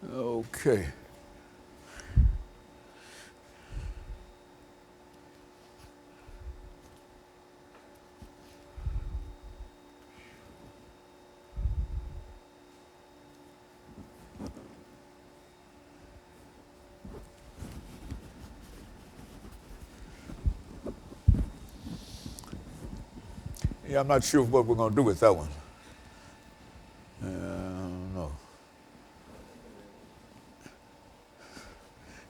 Okay. Yeah, I'm not sure what we're going to do with that one. I don't know.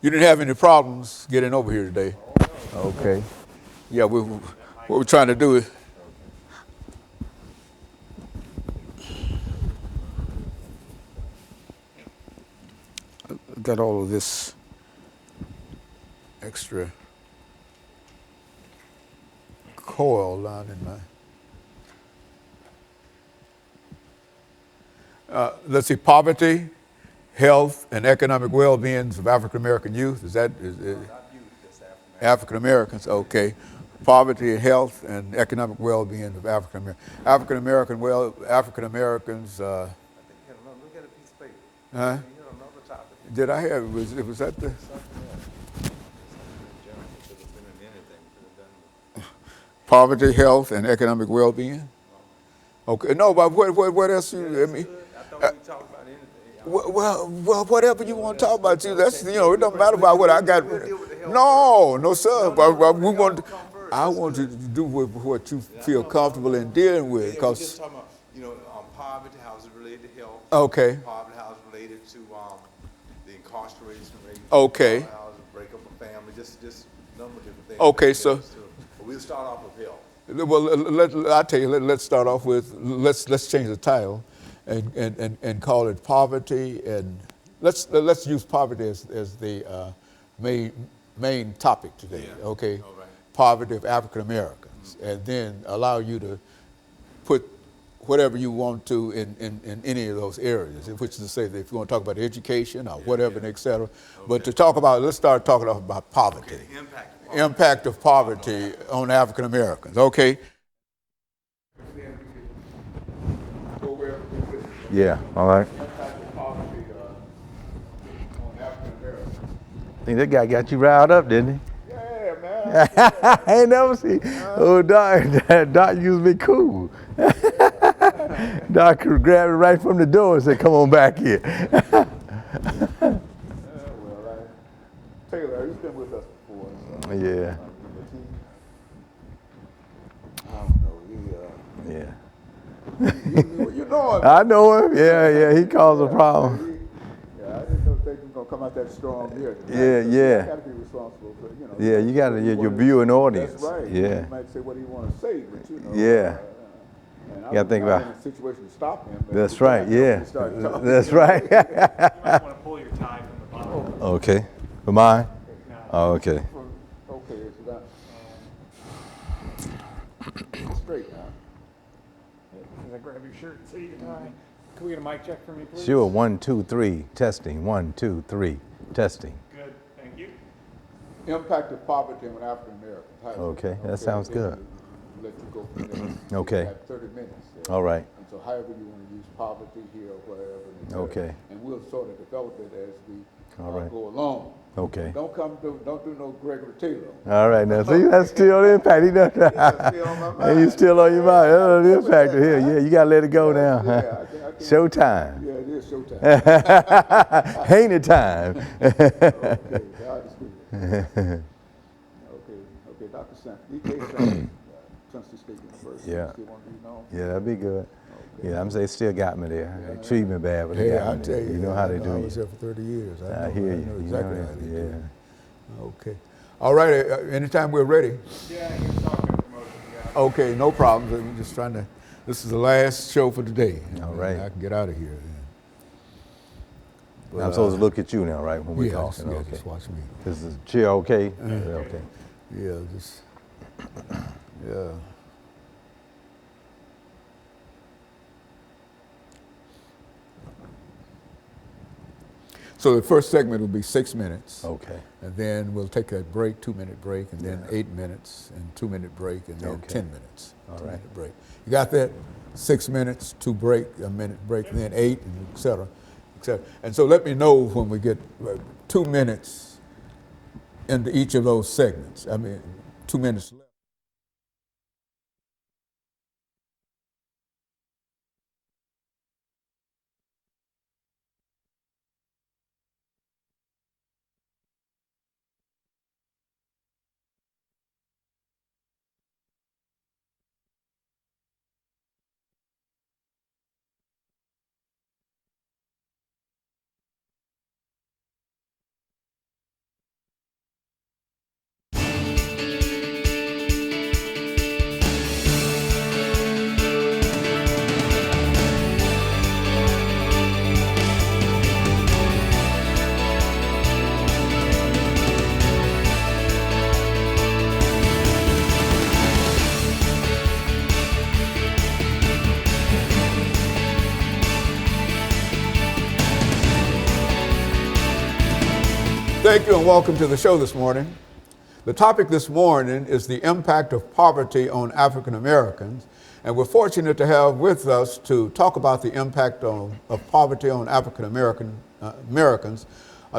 You didn't have any problems getting over here today? Okay. Yeah, what we're trying to do is, got all of this extra coil down in my. Let's see, poverty, health, and economic well-being of African American youth. Is that African Americans? Okay. Poverty, health, and economic well-being of African Americans. African Americans. Look at a piece of paper. Huh? You hit another topic. Did I have? Was that the? Poverty, health, and economic well-being. Okay. No, but what else? I mean, I thought we talked about anything. well, whatever you want to talk about, you. That's it don't matter about what I got. No, sir. But we want. I want you to do what you feel comfortable in dealing with, We're because. just talking about, poverty, how is it related to health? Okay. Poverty, how is it related to the incarceration rate? Okay. How is it break up a family? Just a number of different things. Okay, so. But we'll start off with health. Well, I tell you, let's start off with let's change the title, and call it poverty, and let's use poverty as the main topic today. Yeah. Okay, All right. Poverty of African Americans, and then allow you to put whatever you want to in any of those areas, which is to say that if you want to talk about education or whatever, and et cetera. Okay. But to talk about, let's start talking about poverty. Okay. Impact of poverty on African Americans. Okay. Yeah, all right. Impact of poverty on African Americans. I think that guy got you riled up, didn't he? Yeah, man. I ain't never seen. Oh, Doc used to be cool. Doc could grab it right from the door and say, "Come on back here." Taylor, he's been with us before. So. Yeah. I don't know. Yeah. You know him. I know him. Yeah. He caused a problem. Yeah, I didn't know they were gonna come out that strong here. Yeah. I gotta be responsible for Yeah, you got your viewing audience. That's right. Yeah. You might say what do you want to say, but Yeah. And You gotta think about. I'm in a situation to stop him. That's right. Yeah. That's right. You might want to pull your tie from the bottom. Okay. For mine? Oh, okay. Okay, so that straight now. As I grab your shirt and see your tie. Can we get a mic check for me, please? Sure. 1, 2, 3. Testing. 1, 2, 3. Testing. Good, thank you. Impact of poverty on African Americans. Okay, that sounds good. Let you go from there. Okay. You have 30 minutes. All right. And so however you want to use poverty here or whatever. Okay. And we'll sort of develop it as we All right. go along. Okay. Don't do no Gregory Taylor. All right, now see, that's still the impact. He does. Still on my mind. He's still on your mind. Oh, the impact here. Yeah, you gotta let it go now. Yeah, I can't. Showtime. Yeah, it is showtime. Ain't it time? Okay, God is good. Okay, Dr. Sanford, EKSanford5, Tennessee State University. Yeah. Still want to be known? Yeah, that'd be good. Okay. Yeah, I'm saying still got me there. They treat me bad, but they Hey, got I me tell there. you, You know how they I do was you. there for 30 years. I hear you. I know You exactly know how that. they do Yeah. it. Okay. All right, anytime we're ready. Yeah, you're talking promotion, yeah. Okay, no problems. We're just trying to, this is the last show for today. All right. I can get out of here. But, I'm supposed to look at you now, right, when we're yeah, talking? yeah, Okay. just watch me. Is the chair okay? Okay. Yeah, just, yeah. So the first segment will be 6 minutes. Okay. And then we'll take a break, 2-minute break, and then 8 minutes, and 2-minute break, and then Okay. 10 minutes. All 2-minute break. You got that? 6 minutes, 2 break, a minute break, and then 8, and et cetera. etc. And so let me know when we get 2 minutes into each of those segments. I mean, 2 minutes left. Thank you and welcome to the show this morning. The topic this morning is the impact of poverty on African Americans, and we're fortunate to have with us to talk about the impact of poverty on African Americans,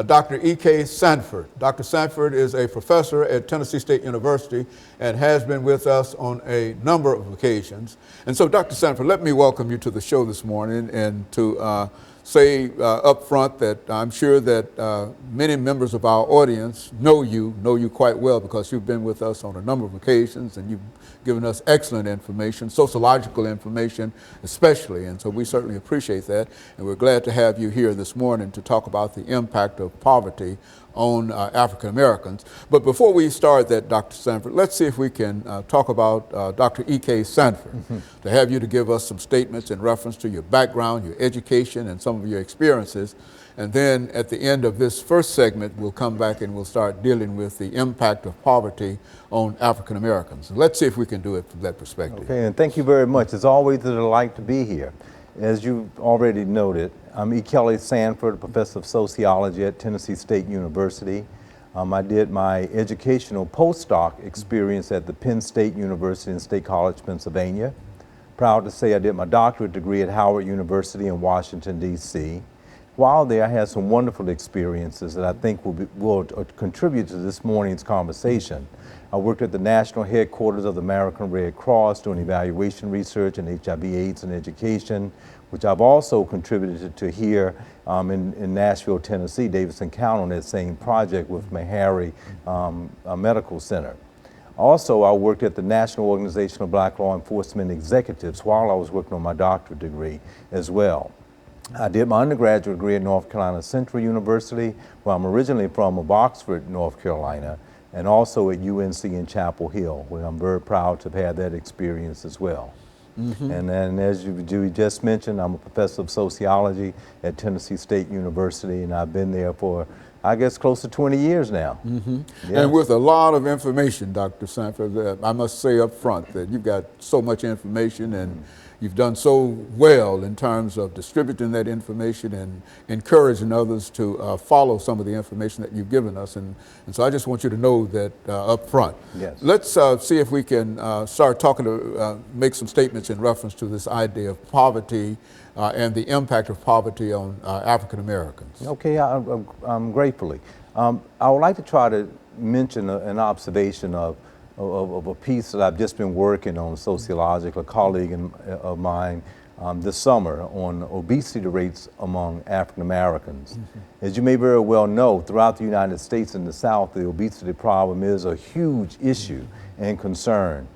Dr. EKSanford. Dr. Sanford is a professor at Tennessee State University and has been with us on a number of occasions. And so, Dr. Sanford, let me welcome you to the show this morning and to say up front that I'm sure that many members of our audience know you quite well because you've been with us on a number of occasions and you've given us excellent information, sociological information especially, and so we certainly appreciate that, and we're glad to have you here this morning to talk about the impact of poverty on African Americans. But before we start that, Dr. Sanford, let's see if we can talk about Dr. EKSanford, to have you to give us some statements in reference to your background, your education, and some of your experiences. And then at the end of this first segment, we'll come back and we'll start dealing with the impact of poverty on African Americans. Let's see if we can do it from that perspective. Okay, and thank you very much. It's always a delight to be here. As you've already noted, I'm EKSanford, professor of sociology at Tennessee State University. I did my educational postdoc experience at the Penn State University in State College, Pennsylvania. Proud to say I did my doctorate degree at Howard University in Washington, D.C. While there, I had some wonderful experiences that I think will contribute to this morning's conversation. I worked at the national headquarters of the American Red Cross doing evaluation research in HIV/AIDS and education, which I've also contributed to here in Nashville, Tennessee, Davidson County, on that same project with Meharry Medical Center. Also, I worked at the National Organization of Black Law Enforcement Executives while I was working on my doctorate degree as well. I did my undergraduate degree at North Carolina Central University, where I'm originally from, of Oxford, North Carolina, and also at UNC in Chapel Hill, where I'm very proud to have had that experience as well. And then, as you just mentioned, I'm a professor of sociology at Tennessee State University, and I've been there for, I guess, close to 20 years now. Yes. And with a lot of information, Dr. Sanford, I must say up front that you've got so much information and you've done so well in terms of distributing that information and encouraging others to follow some of the information that you've given us. And so I just want you to know that up front. Yes. Let's see if we can start talking to make some statements in reference to this idea of poverty and the impact of poverty on African Americans. Okay, I'm gratefully. I would like to try to mention an observation of a piece that I've just been working on, sociological, a colleague of mine this summer, on obesity rates among African Americans. As you may very well know, throughout the United States and the South, the obesity problem is a huge issue and concern.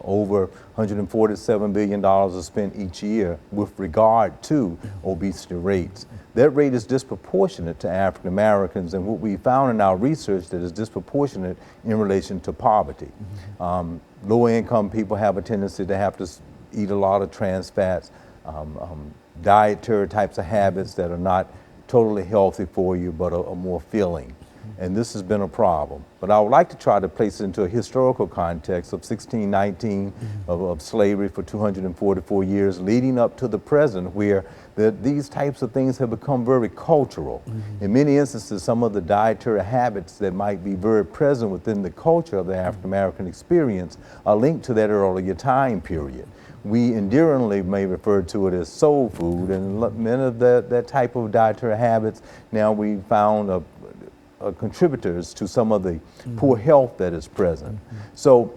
Over $147 billion is spent each year with regard to obesity rates. That rate is disproportionate to African Americans, and what we found in our research that is disproportionate in relation to poverty. Lower income people have a tendency to have to eat a lot of trans fats, dietary types of habits that are not totally healthy for you but are more filling. And this has been a problem. But I would like to try to place it into a historical context of 1619 of slavery for 244 years leading up to the present, where these types of things have become very cultural. In many instances, some of the dietary habits that might be very present within the culture of the African American experience are linked to that earlier time period. we endearingly may refer to it as soul food, and many of that type of dietary habits now we found contributors to some of the poor health that is present. So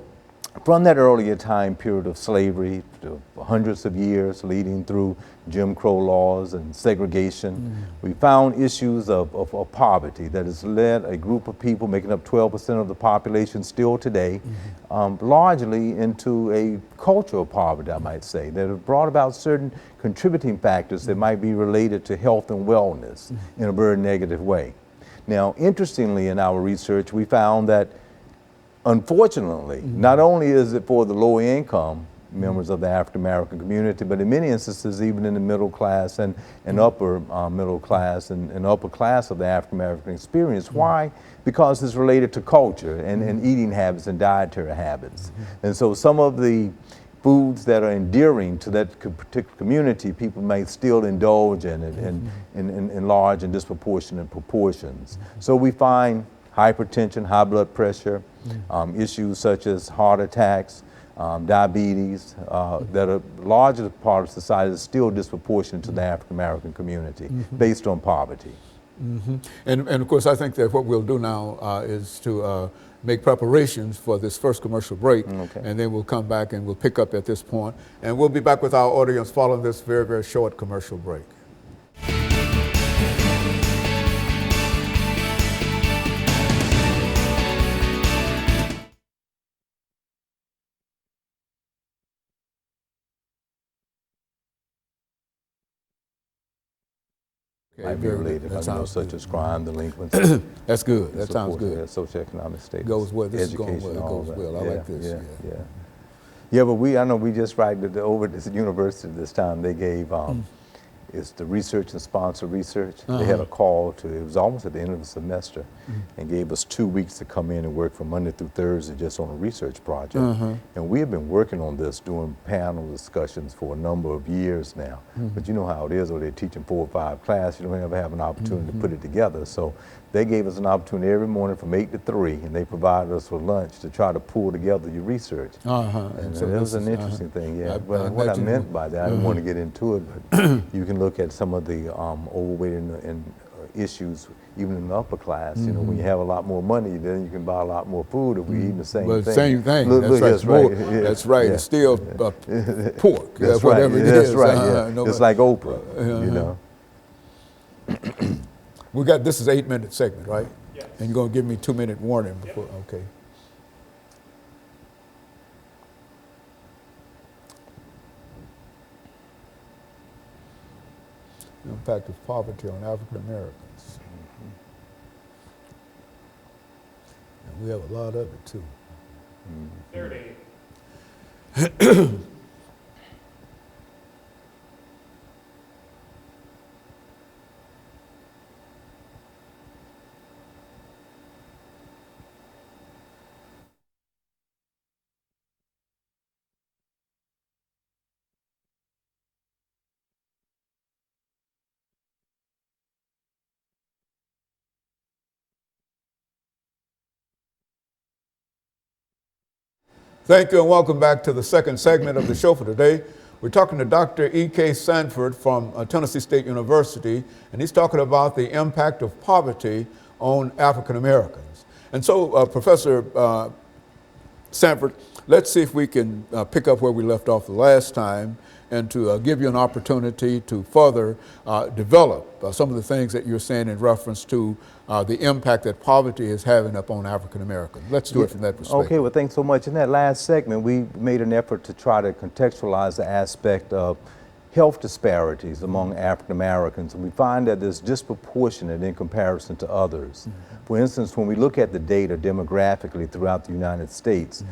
from that earlier time period of slavery, to hundreds of years leading through Jim Crow laws and segregation, we found issues of poverty that has led a group of people making up 12% of the population still today, largely into a culture of poverty, I might say, that have brought about certain contributing factors that might be related to health and wellness in a very negative way. Now, interestingly, in our research, we found that unfortunately, not only is it for the low income members of the African American community, but in many instances, even in the middle class and upper middle class and upper class of the African American experience. Why? Because it's related to culture and eating habits and dietary habits. And so some of the foods that are endearing to that particular community, people may still indulge in it in large and disproportionate proportions. So we find hypertension, high blood pressure, issues such as heart attacks, diabetes, that are larger part of society is still disproportionate to the African American community based on poverty. And of course, I think that what we'll do now is to make preparations for this first commercial break, and then we'll come back and we'll pick up at this point, and we'll be back with our audience following this very, very short commercial break. Might be related, like, such as crime, delinquency. That's good. That sounds good. Socioeconomic status. Goes well. This education, is going well. It goes well. I like this. Yeah, but I know we just right over at this university this time. They gave it's the research and sponsor research. They had a call to, it was almost at the end of the semester, and gave us 2 weeks to come in and work from Monday through Thursday just on a research project. And we have been working on this, doing panel discussions for a number of years now. But you know how it is, when they're teaching 4 or 5 classes, you don't ever have an opportunity to put it together. So they gave us an opportunity every morning from 8 to 3, and they provided us with lunch to try to pull together your research. And so it was an interesting thing, But what I meant by that, I didn't want to get into it, but you can look at some of the overweight and issues, even in the upper class. You know, when you have a lot more money, then you can buy a lot more food if we're eating the same thing. Same thing. That's right. That's right. It's still pork. That's whatever right. it That's is. right. It's like Oprah. You know. This is an 8-minute segment, right? Yes. And you're going to give me 2-minute warning before. Okay. The impact of poverty on African Americans. And we have a lot of it too. There it is. Thank you and welcome back to the second segment of the show for today. We're talking to Dr. EKSanford from Tennessee State University, and he's talking about the impact of poverty on African Americans. And so, Professor Sanford, let's see if we can pick up where we left off the last time and to give you an opportunity to further develop some of the things that you're saying in reference to the impact that poverty is having upon African Americans. Let's do it from that perspective. Okay, well, thanks so much. In that last segment, we made an effort to try to contextualize the aspect of health disparities among African Americans, and we find that it's disproportionate in comparison to others. For instance, when we look at the data demographically throughout the United States,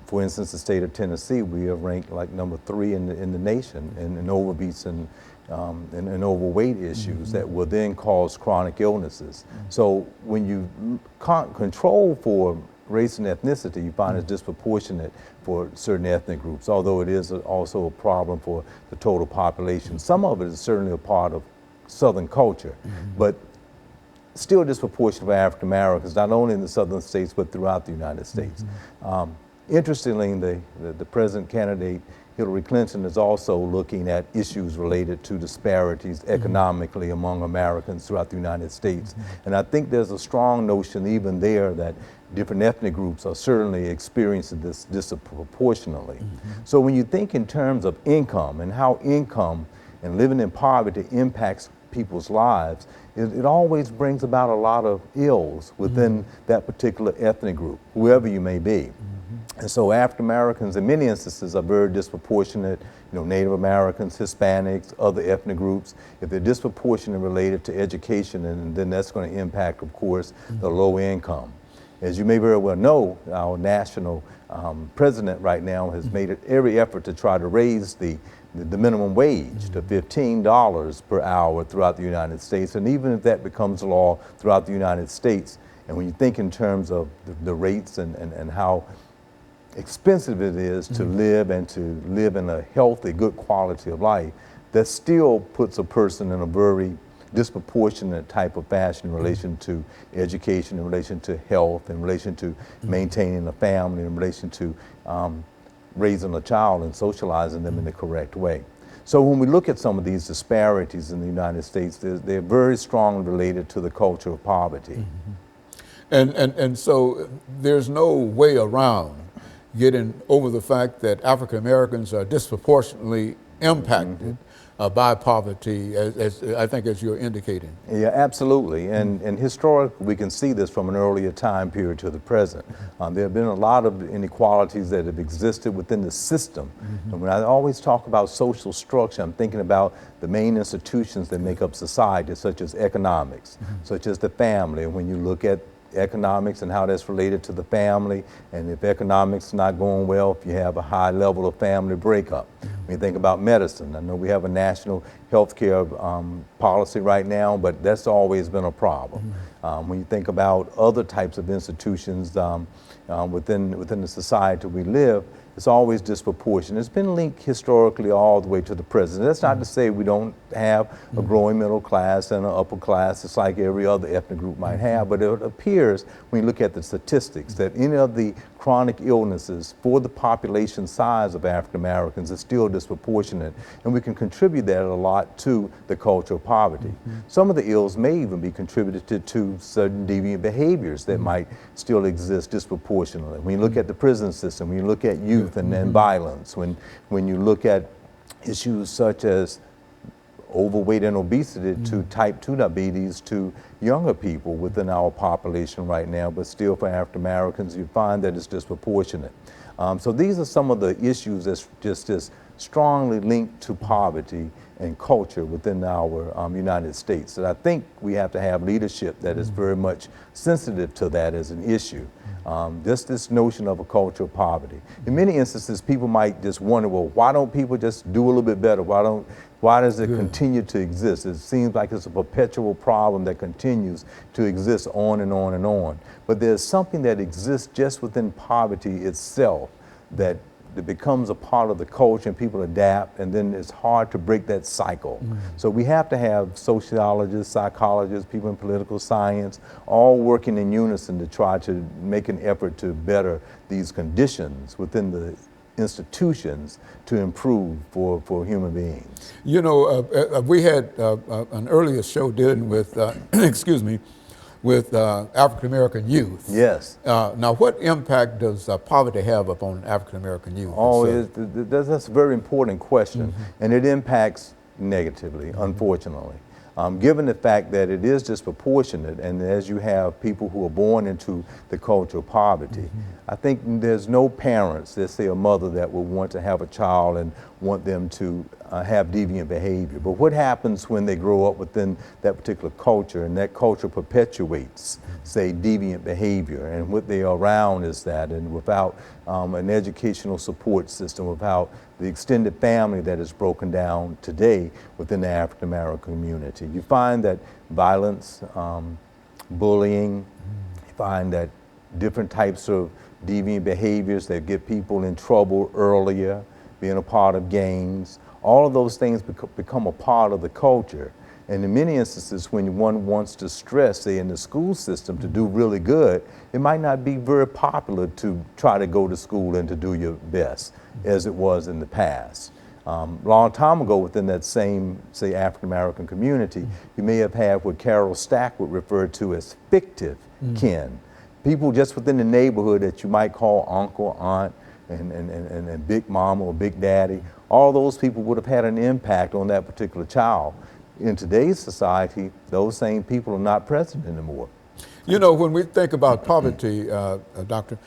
for instance, the state of Tennessee, we are ranked like number 3 in the nation in overbeats and overweight issues that will then cause chronic illnesses. So when you can't control for race and ethnicity, you find it's disproportionate for certain ethnic groups, although it is also a problem for the total population. Some of it is certainly a part of Southern culture, but still disproportionate for African Americans, not only in the southern states, but throughout the United States. Interestingly, the present candidate Hillary Clinton is also looking at issues related to disparities economically among Americans throughout the United States. And I think there's a strong notion even there that different ethnic groups are certainly experiencing this disproportionately. So when you think in terms of income and how income and living in poverty impacts people's lives, it always brings about a lot of ills within that particular ethnic group, whoever you may be. And so African Americans in many instances are very disproportionate, Native Americans, Hispanics, other ethnic groups. If they're disproportionately related to education, and then that's going to impact, of course, the low income. As you may very well know, our national president right now has made every effort to try to raise the minimum wage to $15 per hour throughout the United States. And even if that becomes law throughout the United States, and when you think in terms of the rates and how expensive it is to live and to live in a healthy, good quality of life, that still puts a person in a very disproportionate type of fashion in relation to education, in relation to health, in relation to maintaining a family, in relation to raising a child and socializing them in the correct way. So when we look at some of these disparities in the United States, they're very strongly related to the culture of poverty. And so there's no way around getting over the fact that African Americans are disproportionately impacted by poverty, as I think as you're indicating. Yeah, absolutely. And historically, we can see this from an earlier time period to the present. There have been a lot of inequalities that have existed within the system. And when I always talk about social structure, I'm thinking about the main institutions that make up society, such as economics, such as the family. And when you look at economics and how that's related to the family, and if economics is not going well, if you have a high level of family breakup. When you think about medicine, I know we have a national health care policy right now, but that's always been a problem. When you think about other types of institutions within the society we live, it's always disproportionate. It's been linked historically all the way to the present. That's not to say we don't have a growing middle class and an upper class. It's like every other ethnic group might have, but it appears when you look at the statistics that any of the chronic illnesses for the population size of African Americans is still disproportionate, and we can contribute that a lot to the culture of poverty. Some of the ills may even be contributed to certain deviant behaviors that might still exist disproportionately. When you look at the prison system, when you look at youth and violence, when you look at issues such as overweight and obesity to type 2 diabetes to younger people within our population right now, but still for African Americans, you find that it's disproportionate. So these are some of the issues that's just as strongly linked to poverty and culture within our United States. And I think we have to have leadership that is very much sensitive to that as an issue. Just this notion of a culture of poverty. In many instances, people might just wonder, well, why don't people just do a little bit better? Why does it continue to exist? It seems like it's a perpetual problem that continues to exist on and on and on. But there's something that exists just within poverty itself that becomes a part of the culture, and people adapt, and then it's hard to break that cycle. So we have to have sociologists, psychologists, people in political science, all working in unison to try to make an effort to better these conditions within the institutions to improve for human beings. You know, we had an earlier show dealing with, excuse me, with African American youth. Yes. Now, what impact does poverty have upon African American youth? Oh, that's a very important question, and it impacts negatively, unfortunately. Given the fact that it is disproportionate, and as you have people who are born into the culture of poverty, I think there's no parents, let's say a mother, that would want to have a child and want them to have deviant behavior. But what happens when they grow up within that particular culture, and that culture perpetuates, say, deviant behavior, and what they are around is that, and without an educational support system, without the extended family that is broken down today within the African American community, you find that violence, bullying, you find that different types of deviant behaviors that get people in trouble earlier, being a part of gangs, all of those things become a part of the culture And in many instances, when one wants to stress, say in the school system, to do really good, it might not be very popular to try to go to school and to do your best as it was in the past. Long time ago, within that same, say, African American community, you may have had what Carol Stack would refer to as fictive kin. People just within the neighborhood that you might call uncle, aunt, and big mama or big daddy. All those people would have had an impact on that particular child. In today's society, those same people are not present anymore. You know, when we think about poverty, Doctor,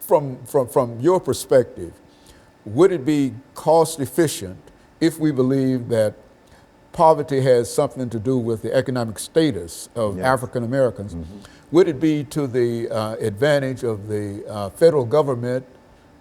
from your perspective, would it be cost efficient if we believe that poverty has something to do with the economic status of African Americans? Would it be to the advantage of the federal government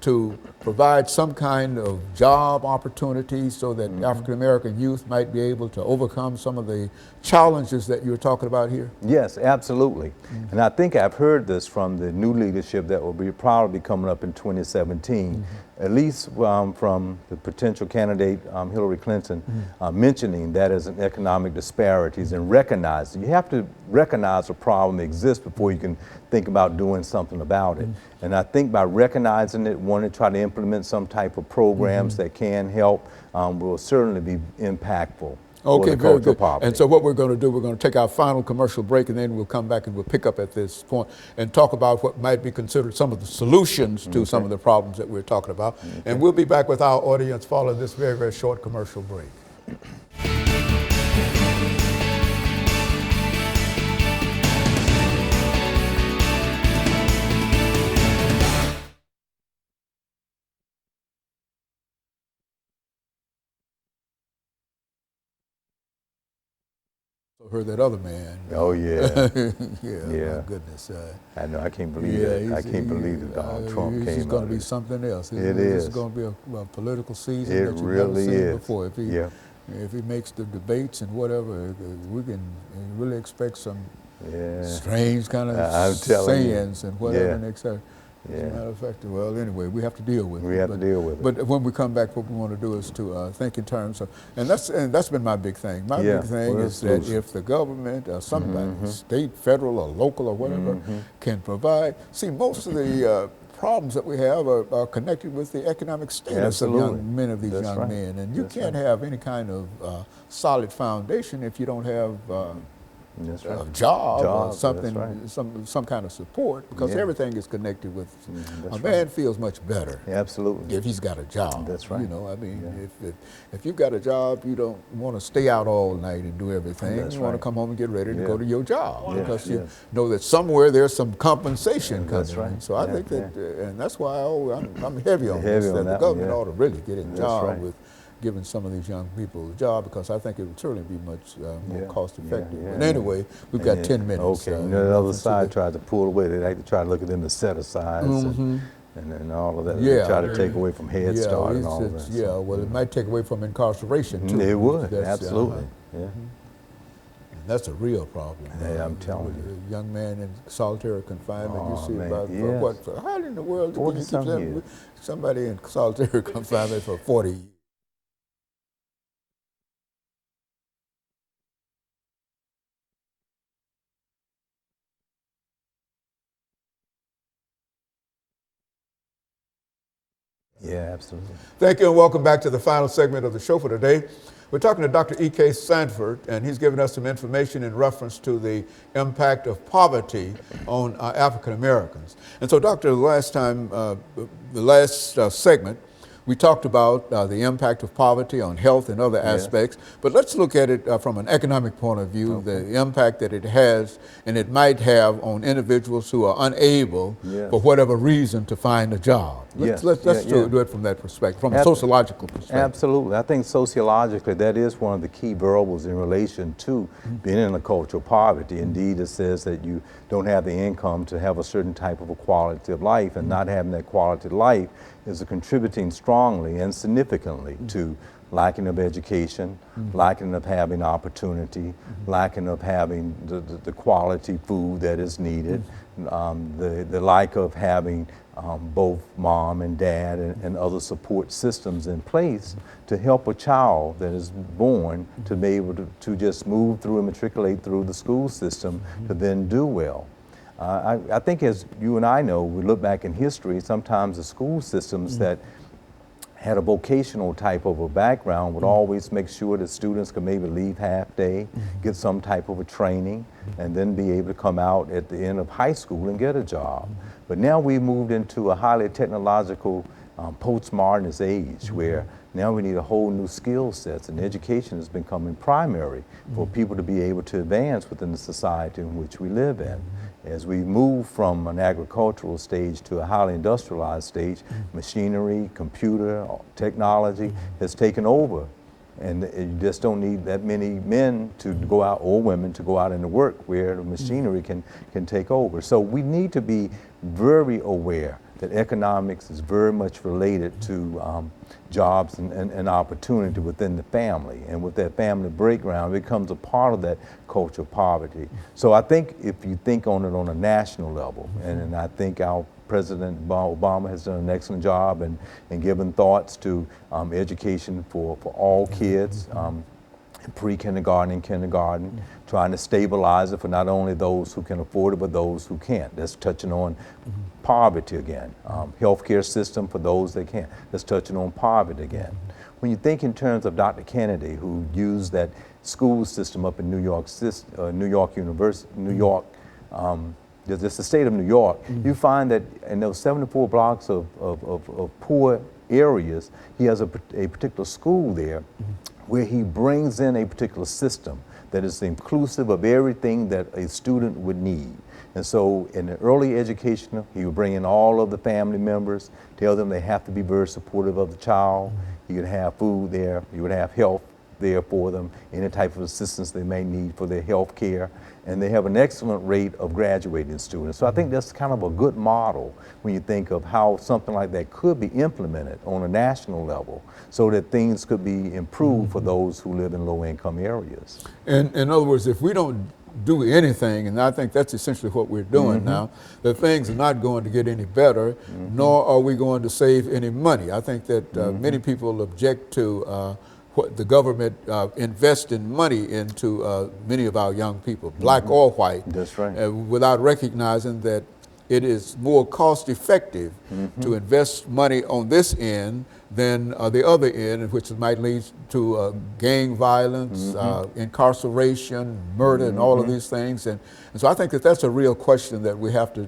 to provide some kind of job opportunity so that African American youth might be able to overcome some of the challenges that you're talking about here? Yes, absolutely. And I think I've heard this from the new leadership that will be probably coming up in 2017, at least from the potential candidate Hillary Clinton, mentioning that as an economic disparities and recognize, you have to recognize a problem exists before you can think about doing something about it. And I think by recognizing it, want to try to implement some type of programs that can help will certainly be impactful. Okay, very good. And so what we're going to do, we're going to take our final commercial break, and then we'll come back and we'll pick up at this point and talk about what might be considered some of the solutions to some of the problems that we're talking about. And we'll be back with our audience following this very, very short commercial break. Heard that other man. Oh yeah, yeah. My goodness. I know. I can't believe it. I can't believe that Donald Trump came. It's going to be something else. It is. It's going to be a political season it that you've really never seen is. before. If he makes the debates and whatever, we can really expect some strange kind of sayings and whatever. And etc. As a matter of fact, well, anyway, we have to deal with it. We have to deal with it. But when we come back, what we want to do is to think in terms of, and that's been my big thing. My big thing is that if the government or somebody, state, federal, or local, or whatever, can provide. See, most of the problems that we have are connected with the economic status of young men, of these young men, and you can't have any kind of solid foundation if you don't have. A job or something, some kind of support, because everything is connected with. A man feels much better. Absolutely. If he's got a job. That's right. You know, I mean, if you've got a job, you don't want to stay out all night and do everything. You want to come home and get ready to go to your job because you know that somewhere there's some compensation coming. That's right. So I think that, and that's why I'm heavy on this. That the government ought to really get involved with giving some of these young people a job, because I think it would certainly be much more cost effective. But anyway, we've got 10 minutes. Okay, the other side tried to pull away. They like to try to look at them as set asides and all of that. They try to take away from Head Start and all of that. Yeah, well, it might take away from incarceration too. It would, absolutely. That's a real problem. Yeah, I'm telling you. A young man in solitary confinement, you see about how in the world can you keep somebody in solitary confinement for 40 years? Yeah, absolutely. Thank you and welcome back to the final segment of the show for today. We're talking to Dr. EKSanford, and he's giving us some information in reference to the impact of poverty on African Americans. And so, Doctor, the last segment, we talked about the impact of poverty on health and other aspects, but let's look at it from an economic point of view, the impact that it has and it might have on individuals who are unable, for whatever reason, to find a job. Let's do it from that perspective, from a sociological perspective. Absolutely. I think sociologically that is one of the key variables in relation to being in a cultural poverty. Indeed, it says that you don't have the income to have a certain type of a quality of life, and not having that quality of life is contributing strongly and significantly to lacking of education, lacking of having opportunity, lacking of having the quality food that is needed, the lack of having both mom and dad and other support systems in place to help a child that is born to be able to just move through and matriculate through the school system to then do well. I think as you and I know, we look back in history, sometimes the school systems that had a vocational type of a background would always make sure that students could maybe leave half day, get some type of a training, and then be able to come out at the end of high school and get a job. But now we've moved into a highly technological postmodernist age where now we need a whole new skill sets, and education is becoming primary for people to be able to advance within the society in which we live in. As we move from an agricultural stage to a highly industrialized stage, machinery, computer, technology has taken over. And you just don't need that many men to go out, or women to go out into work where the machinery can take over. So we need to be very aware that economics is very much related to jobs and opportunity within the family. And with that family breakdown, it becomes a part of that culture of poverty. So I think if you think on it on a national level, and I think our President Obama has done an excellent job in giving thoughts to education for all kids, pre-kindergarten and kindergarten, trying to stabilize it for not only those who can afford it, but those who can't. That's touching on poverty again. Healthcare system for those that can't. That's touching on poverty again. When you think in terms of Dr. Kennedy, who used that school system up in New York University, just the state of New York, you find that in those 74 blocks of poor areas, he has a particular school there where he brings in a particular system that is inclusive of everything that a student would need. And so in the early education, he would bring in all of the family members, tell them they have to be very supportive of the child. He would have food there, he would have health there for them, any type of assistance they may need for their health care. And they have an excellent rate of graduating students. So I think that's kind of a good model when you think of how something like that could be implemented on a national level so that things could be improved for those who live in low-income areas. In other words, if we don't do anything, and I think that's essentially what we're doing now, that things are not going to get any better, nor are we going to save any money. I think that many people object to what the government investing money into many of our young people, black or white. That's right. Without recognizing that it is more cost effective to invest money on this end than the other end, which might lead to gang violence, incarceration, murder, and all of these things. And so I think that that's a real question that we have to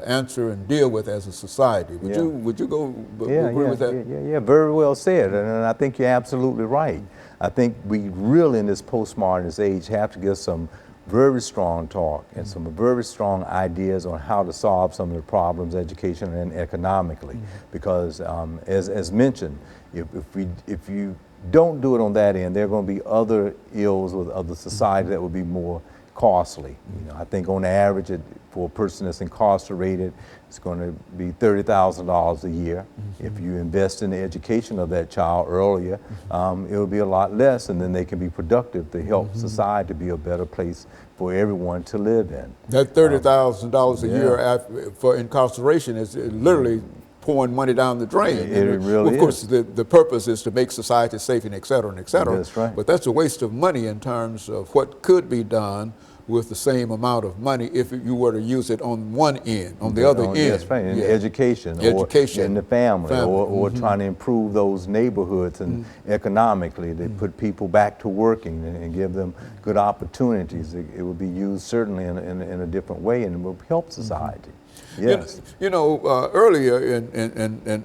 answer and deal with as a society. Would you go agree with that? Yeah, very well said. And I think you're absolutely right. I think we really in this postmodernist age have to get some very strong talk and some very strong ideas on how to solve some of the problems, education and economically. Because as mentioned, if you don't do it on that end, there are going to be other ills with other society that will be more costly. You know, I think on average, for a person that's incarcerated, it's going to be $30,000 a year. If you invest in the education of that child earlier, it'll be a lot less, and then they can be productive to help society to be a better place for everyone to live in. That $30,000 a year for incarceration is literally pouring money down the drain. It really is. Of course, the purpose is to make society safe and et cetera and et cetera. That's right. But that's a waste of money in terms of what could be done with the same amount of money if you were to use it on one end, on the other end. That's right, in education, or in the family. Or trying to improve those neighborhoods and economically, they put people back to working and give them good opportunities. It would be used certainly in a different way, and it will help society. Yes. You know, earlier in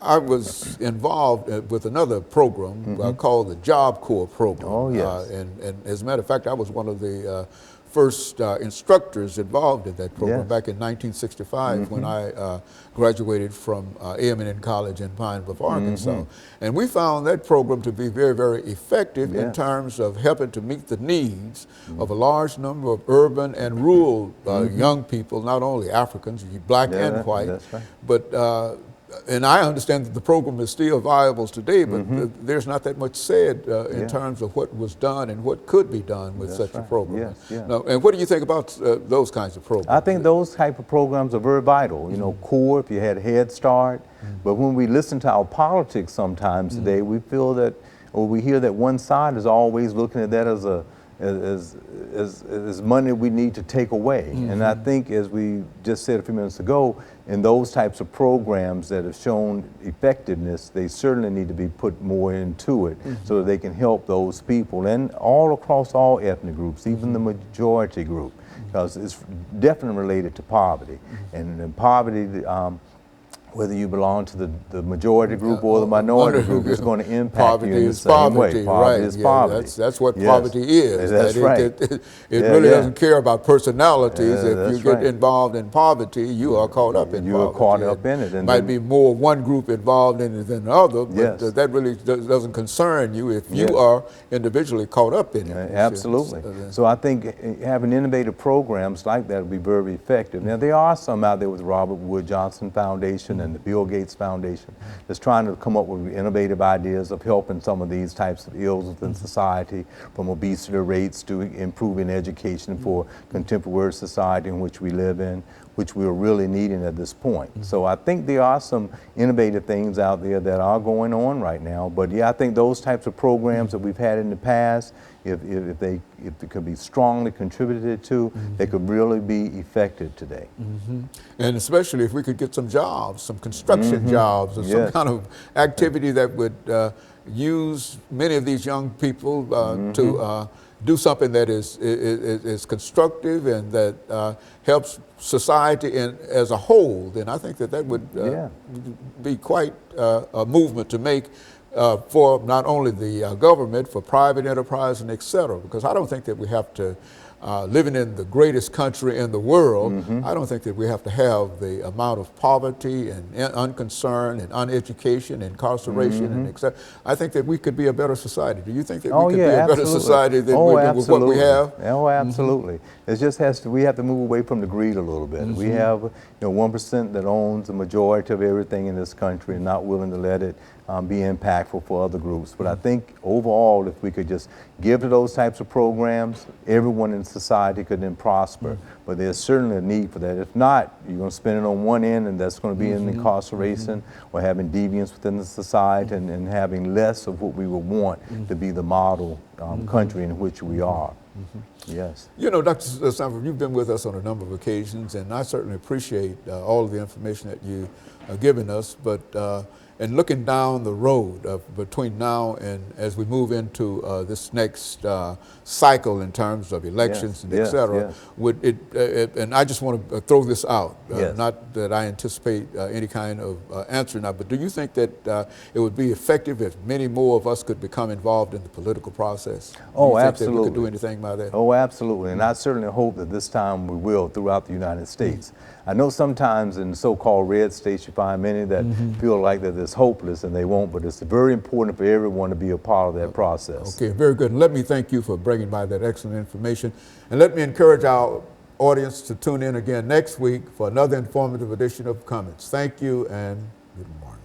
I was involved with another program called the Job Corps program. Oh, yes. And as a matter of fact, I was one of the first instructors involved in that program back in 1965 when I graduated from A&M College in Pine Bluff, Arkansas. And we found that program to be very, very effective in terms of helping to meet the needs of a large number of urban and rural young people, not only Africans, black and white, but and I understand that the program is still viable today, but there's not that much said in Yeah. terms of what was done and what could be done with That's such a right. program. Yes, yeah. Now, and what do you think about those kinds of programs? I think those type of programs are very vital. You know, core, if you had Head Start. But when we listen to our politics sometimes today, we feel that, or we hear that one side is always looking at that as money we need to take away. And I think, as we just said a few minutes ago, in those types of programs that have shown effectiveness, they certainly need to be put more into it so that they can help those people, and all across all ethnic groups, even the majority group, because it's definitely related to poverty. And poverty, whether you belong to the majority group or the minority group, is going to impact Poverty you in the is same poverty, way. Poverty right? is Yeah, poverty. that's what Yes. poverty is. That's that right. It Yeah, really yeah. doesn't care about personalities. If that's you get right. involved in poverty, you are caught up in You poverty. are caught up in it, and might then- be more one group involved in it than the other, but Yes. that really doesn't concern you if you Yes. are individually caught up in it. Absolutely. So I think having innovative programs like that would be very effective. Now, there are some out there with the Robert Wood Johnson Foundation and the Bill Gates Foundation that's trying to come up with innovative ideas of helping some of these types of ills within society, from obesity rates to improving education for contemporary society in which we live in, which we're really needing at this point. So I think there are some innovative things out there that are going on right now. But yeah, I think those types of programs that we've had in the past, if they could be strongly contributed to, they could really be effective today. And especially if we could get some jobs, some construction jobs, or some Yes. kind of activity that would use many of these young people to do something that is constructive and that helps society as a whole, then I think that would be quite a movement to make for not only the government, for private enterprise and et cetera, because I don't think that we have to, living in the greatest country in the world, I don't think that we have to have the amount of poverty and unconcern and uneducation and incarceration and et cetera. I think that we could be a better society. Do you think that we could be a better society than with what we have? Oh, absolutely. It just has to, we have to move away from the greed a little bit. We have 1% that owns the majority of everything in this country and not willing to let it be impactful for other groups. But I think overall, if we could just give to those types of programs, everyone in society could then prosper. But there's certainly a need for that. If not, you're going to spend it on one end, and that's going to be in incarceration or having deviance within the society, and having less of what we would want to be the model country in which we are. Yes. You know, Dr. Sanford, you've been with us on a number of occasions, and I certainly appreciate all of the information that you are giving us. But and looking down the road between now and as we move into this next cycle in terms of elections and et cetera, would it, and I just want to throw this out, not that I anticipate any kind of answer now, but do you think that it would be effective if many more of us could become involved in the political process? Oh, do you think absolutely. that we could do anything by that? Oh, absolutely. And I certainly hope that this time we will throughout the United States. I know sometimes in so-called red states you find many that feel like that it's hopeless and they won't, but it's very important for everyone to be a part of that process. Okay, very good. And let me thank you for bringing by that excellent information. And let me encourage our audience to tune in again next week for another informative edition of Comments. Thank you and good morning.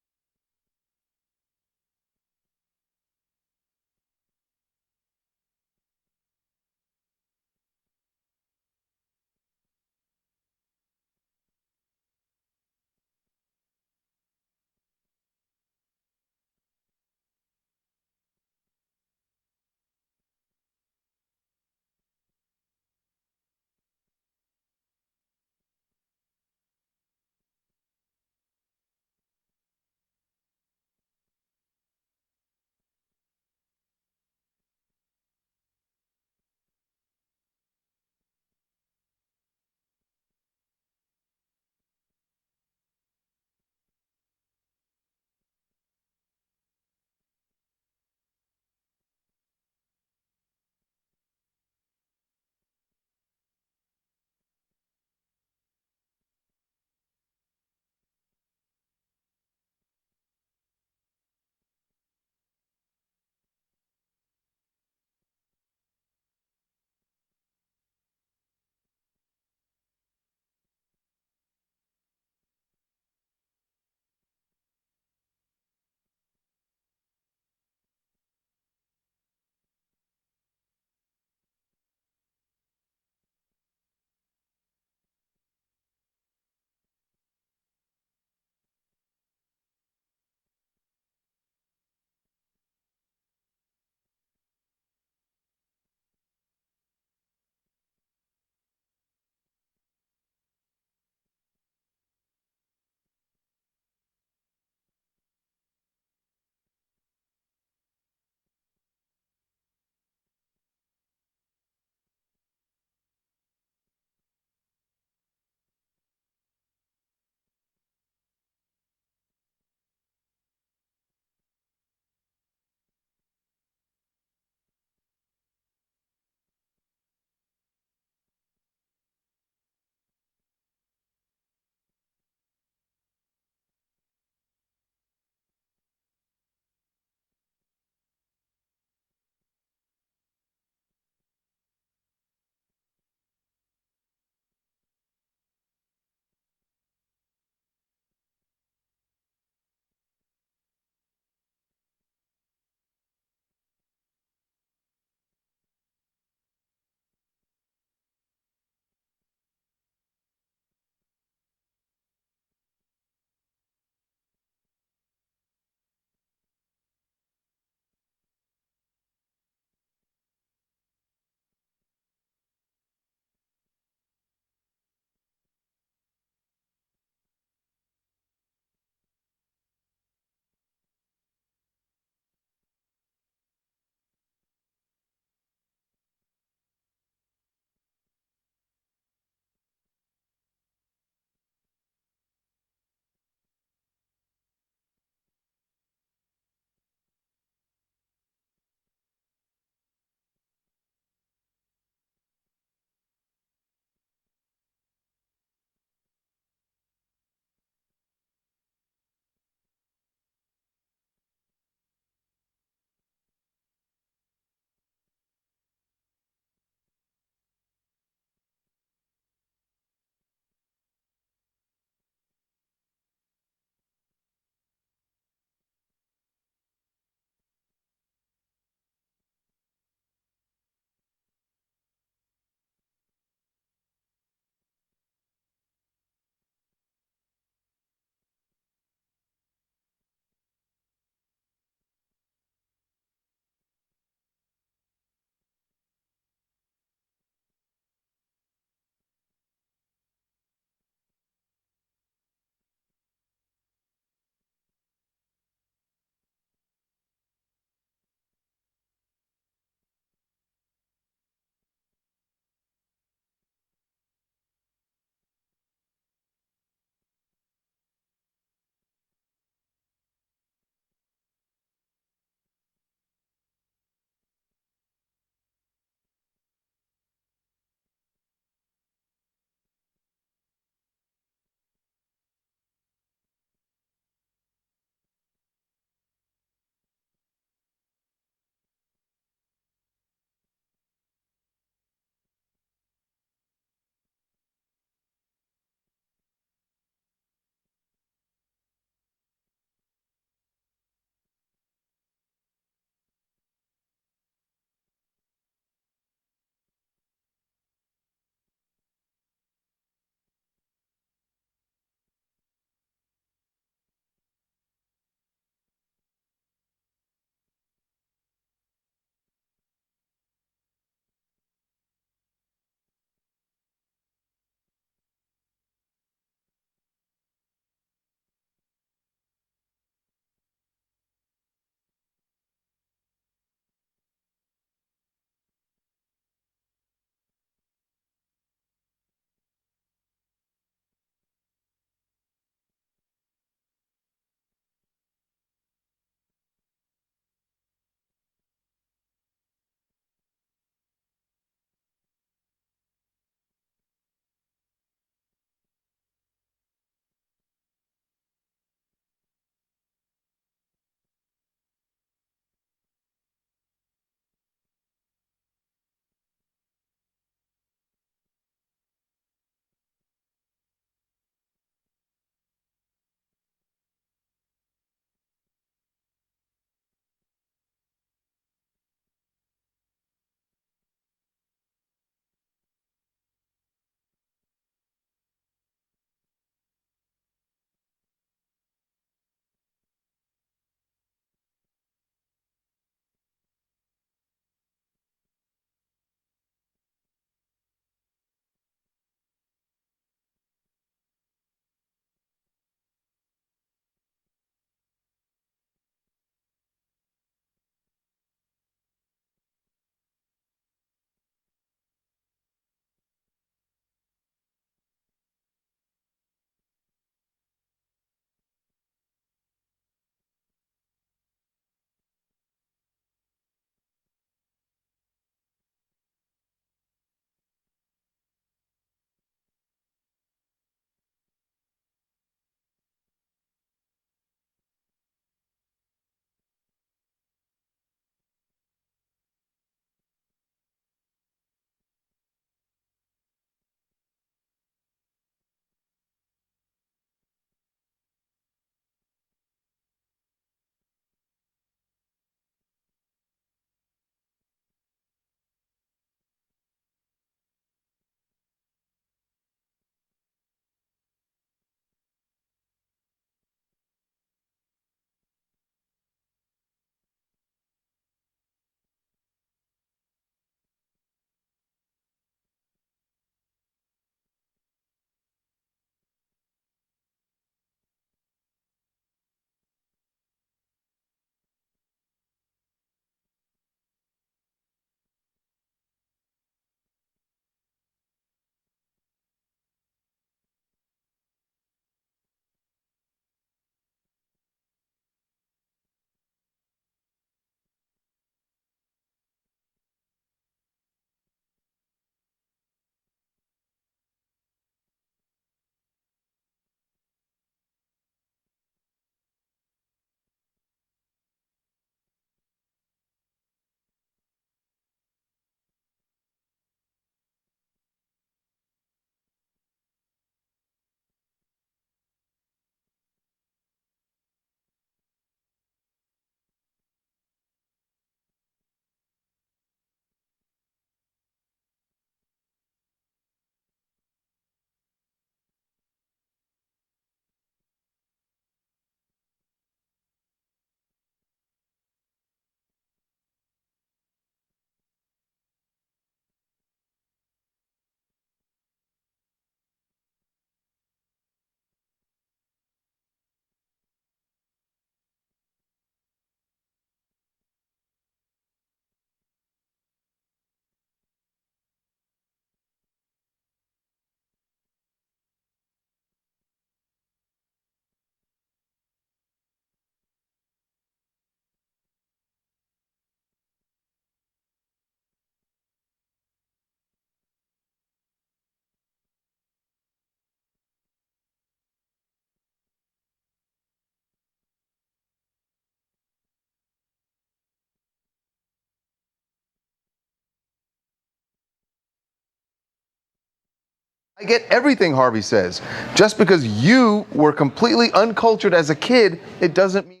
I get everything Harvey says. Just because you were completely uncultured as a kid, it doesn't mean.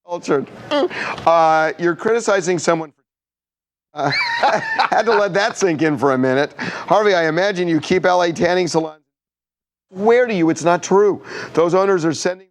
Cultured. You're criticizing someone. Had to let that sink in for a minute. Harvey, I imagine you keep LA tanning salons. Where to you? It's not true. Those owners are sending.